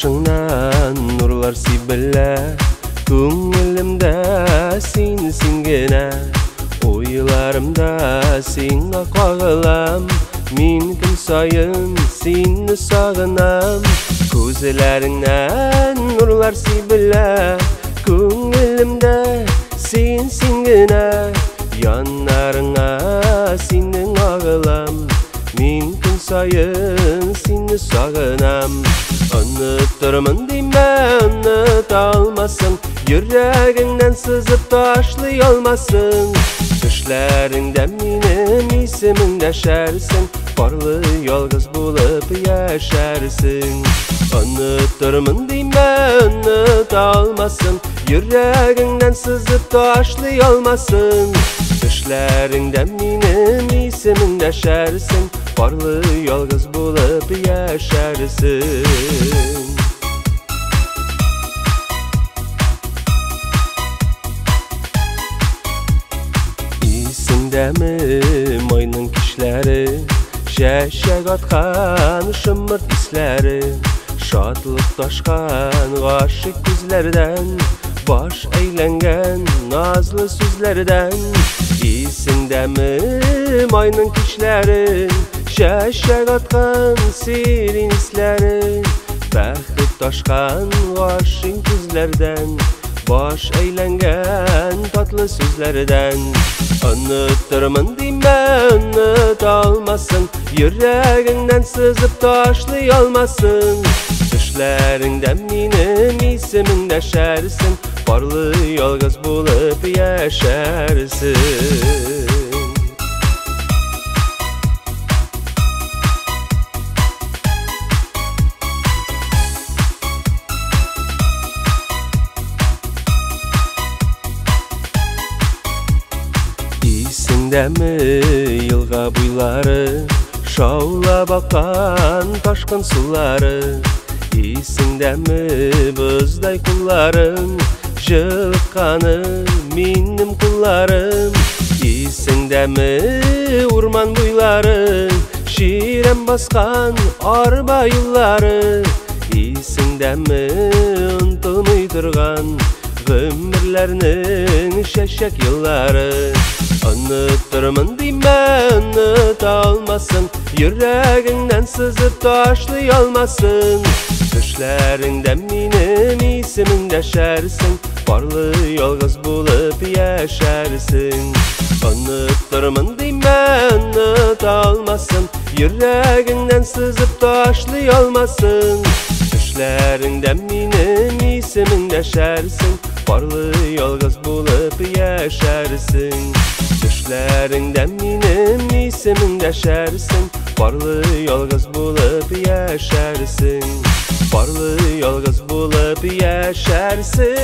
Başından nurlar sibille, Köngülümde sensin gene, Oylarımda seni kağılam, Min gün sayın seni sağınam. Gözlerinden nurlar sibille, Köngülümde sensin gene, Yanlarına senin ağılam, Min gün sayın seni sağınam. Unuturman deme, unutalmasın, Yüreğinden sızıp taşlay olmasın. Düşlerinde benim ismim deşersin, Barlı yalgız bulup yaşarsın. Unuturman deme, unutalmasın, Yüreğinden sızıp taşlay olmasın. Düşlerinde benim ismim deşersin, Barlı yalgız bulup yaşarsın. İsimdemi moynun kişleri, Şeşek atkan şımırt isleri, Şadlık taşkan aşık gözlerden, Baş eğlengen nazlı sözlerden. İsimdemi moynun kişleri, Şeşek atkan sirin isleri, Bəxti taşkan aşık gözlerden, Baş eğlengen tatlı sözlerden. Unuturman deme, unutalmasın, Yüreğinden sızıp taşlay olmasın. Düşlerinde benim ismim deşersin, Barlı yalgız bulup yaşarsın. İsimdemi yılga buyları, Şaula bakan taşkın suları, İsimdemi buzday kullarım, Jılkanı minim kullarım. İsimdemi urman buyları, Şirem baskan arba yılları, İsimdemi untulmay turgan Ömürlerinin şeşek yılları. Unuturman deme, unutalmasın, Yüreğinden sızıp taşlay olmasın. Düşlerinde benim ismim deşersin, Barlı yalgız bulup yaşarsın. Unuturman deme, unutalmasın, Yüreğinden sızıp taşlay olmasın. Düşlerinde benim ismim deşersin, Barlı yalgız bulup yaşarsın. Düşlerinde benim ismim deşersin, Barlı yalgız bulup yaşarsın. Barlı yalgız bulup yaşarsın.